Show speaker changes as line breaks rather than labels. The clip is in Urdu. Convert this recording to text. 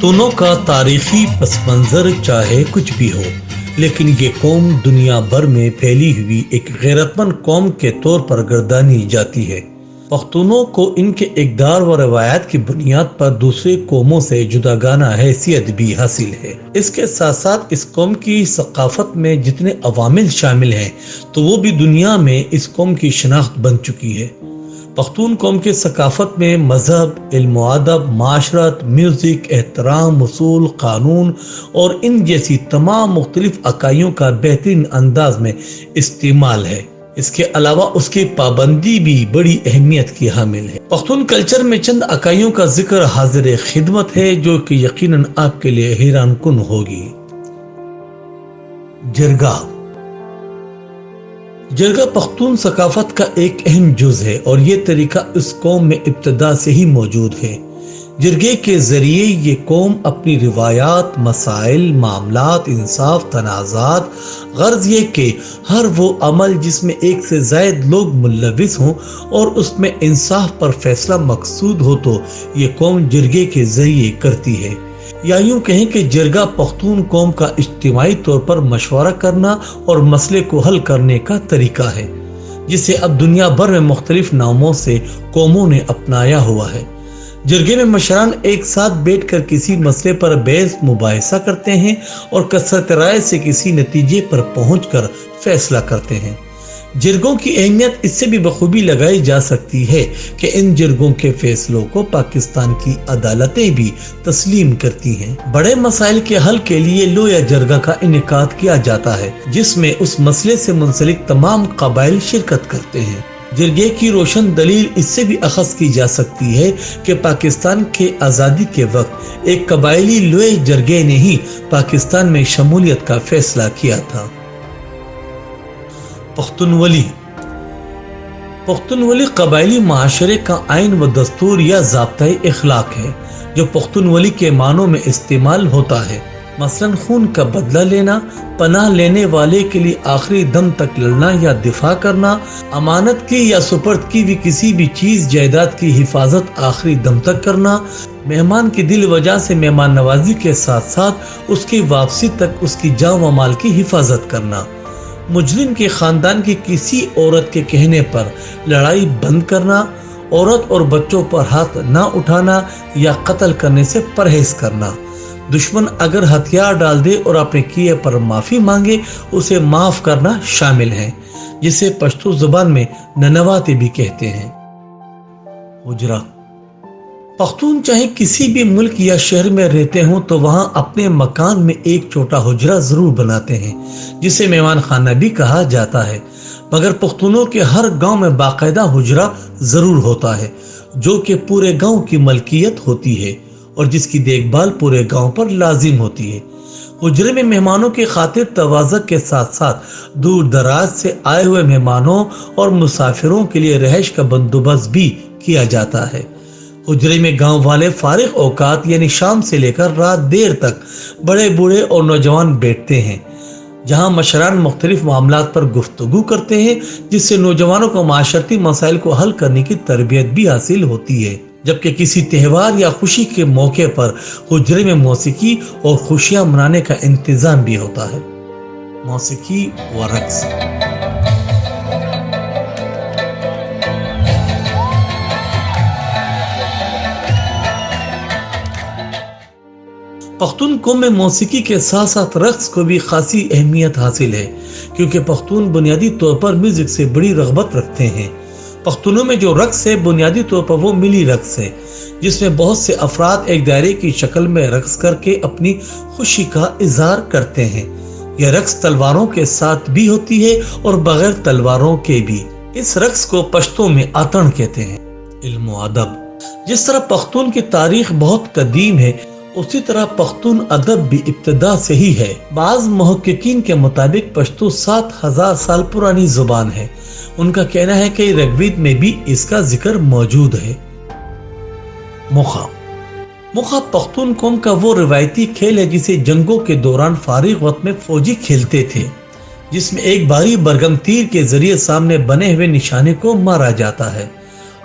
پختونوں کا تاریخی پس منظر چاہے کچھ بھی ہو، لیکن یہ قوم دنیا بھر میں پھیلی ہوئی ایک غیرت مند قوم کے طور پر گردانی جاتی ہے۔ پختونوں کو ان کے اقدار و روایات کی بنیاد پر دوسرے قوموں سے جداگانہ حیثیت بھی حاصل ہے۔ اس کے ساتھ ساتھ اس قوم کی ثقافت میں جتنے عوامل شامل ہیں تو وہ بھی دنیا میں اس قوم کی شناخت بن چکی ہے۔ پختون قوم کے ثقافت میں مذہب، علم و ادب، معاشرت، میوزک، احترام، اصول، قانون اور ان جیسی تمام مختلف اکائیوں کا بہترین انداز میں استعمال ہے۔ اس کے علاوہ اس کی پابندی بھی بڑی اہمیت کی حامل ہے۔ پختون کلچر میں چند اکائیوں کا ذکر حاضر خدمت ہے جو کہ یقیناً آپ کے لیے حیران کن ہوگی۔ جرگہ۔ جرگہ پختون ثقافت کا ایک اہم جز ہے اور یہ طریقہ اس قوم میں ابتدا سے ہی موجود ہے۔ جرگے کے ذریعے یہ قوم اپنی روایات، مسائل، معاملات، انصاف، تنازعات، غرض یہ کہ ہر وہ عمل جس میں ایک سے زائد لوگ ملوث ہوں اور اس میں انصاف پر فیصلہ مقصود ہو تو یہ قوم جرگے کے ذریعے کرتی ہے۔ یا یوں کہیں کہ جرگہ پختون قوم کا اجتماعی طور پر مشورہ کرنا اور مسئلے کو حل کرنے کا طریقہ ہے، جسے اب دنیا بھر میں مختلف ناموں سے قوموں نے اپنایا ہوا ہے۔ جرگے میں مشران ایک ساتھ بیٹھ کر کسی مسئلے پر بحث مباحثہ کرتے ہیں اور کثرت رائے سے کسی نتیجے پر پہنچ کر فیصلہ کرتے ہیں۔ جرگوں کی اہمیت اس سے بھی بخوبی لگائی جا سکتی ہے کہ ان جرگوں کے فیصلوں کو پاکستان کی عدالتیں بھی تسلیم کرتی ہیں۔ بڑے مسائل کے حل کے لیے لویا جرگہ کا انعقاد کیا جاتا ہے، جس میں اس مسئلے سے منسلک تمام قبائل شرکت کرتے ہیں۔ جرگے کی روشن دلیل اس سے بھی اخذ کی جا سکتی ہے کہ پاکستان کے آزادی کے وقت ایک قبائلی لوئے جرگے نے ہی پاکستان میں شمولیت کا فیصلہ کیا تھا۔ پختونولی۔ پختونولی قبائلی معاشرے کا آئین و دستور یا ضابطۂ اخلاق ہے جو پختونولی کے معنوں میں استعمال ہوتا ہے، مثلا خون کا بدلہ لینا، پناہ لینے والے کے لیے آخری دم تک لڑنا یا دفاع کرنا، امانت کی یا سپرد کی بھی کسی بھی چیز جائیداد کی حفاظت آخری دم تک کرنا، مہمان کی دل وجہ سے مہمان نوازی کے ساتھ ساتھ اس کی واپسی تک اس کی جان و مال کی حفاظت کرنا، مجرم کے خاندان کی کسی عورت کے کہنے پر لڑائی بند کرنا، عورت اور بچوں پر ہاتھ نہ اٹھانا یا قتل کرنے سے پرہیز کرنا، دشمن اگر ہتھیار ڈال دے اور اپنے کیے پر معافی مانگے اسے معاف کرنا شامل ہے، جسے پشتو زبان میں ننواتے بھی کہتے ہیں۔ حجرہ۔ پختون چاہے کسی بھی ملک یا شہر میں رہتے ہوں تو وہاں اپنے مکان میں ایک چھوٹا حجرہ ضرور بناتے ہیں جسے مہمان خانہ بھی کہا جاتا ہے، مگر پختونوں کے ہر گاؤں میں باقاعدہ حجرہ ضرور ہوتا ہے جو کہ پورے گاؤں کی ملکیت ہوتی ہے اور جس کی دیکھ بھال پورے گاؤں پر لازم ہوتی ہے۔ حجرے میں مہمانوں کی خاطر توازن کے ساتھ ساتھ دور دراز سے آئے ہوئے مہمانوں اور مسافروں کے لیے رہائش کا بندوبست بھی کیا جاتا ہے۔ حجرے میں گاؤں والے فارغ اوقات یعنی شام سے لے کر رات دیر تک بڑے بوڑھے اور نوجوان بیٹھتے ہیں، جہاں مشران مختلف معاملات پر گفتگو کرتے ہیں، جس سے نوجوانوں کو معاشرتی مسائل کو حل کرنے کی تربیت بھی حاصل ہوتی ہے، جبکہ کسی تہوار یا خوشی کے موقع پر حجرے میں موسیقی اور خوشیاں منانے کا انتظام بھی ہوتا ہے۔ موسیقی و رقص۔ پختون قوم میں موسیقی کے ساتھ ساتھ رقص کو بھی خاصی اہمیت حاصل ہے، کیونکہ پختون بنیادی طور پر میوزک سے بڑی رغبت رکھتے ہیں۔ پختونوں میں جو رقص ہے بنیادی طور پر وہ ملی رقص ہے، جس میں بہت سے افراد ایک دائرے کی شکل میں رقص کر کے اپنی خوشی کا اظہار کرتے ہیں۔ یہ رقص تلواروں کے ساتھ بھی ہوتی ہے اور بغیر تلواروں کے بھی۔ اس رقص کو پشتو میں آتن کہتے ہیں۔ علم و ادب۔ جس طرح پختون کی تاریخ بہت قدیم ہے، اسی طرح پختون ادب بھی ابتدا سے ہی ہے۔ بعض محققین کے مطابق پشتو 7000 سال پرانی زبان ہے۔ ان کا کہنا ہے کہ رگوید میں بھی اس کا ذکر موجود ہے۔ مکھا۔ مکھا پختون قوم کا وہ روایتی کھیل ہے جسے جنگوں کے دوران فارغ وقت میں فوجی کھیلتے تھے، جس میں ایک بھاری برگم تیر کے ذریعے سامنے بنے ہوئے نشانے کو مارا جاتا ہے۔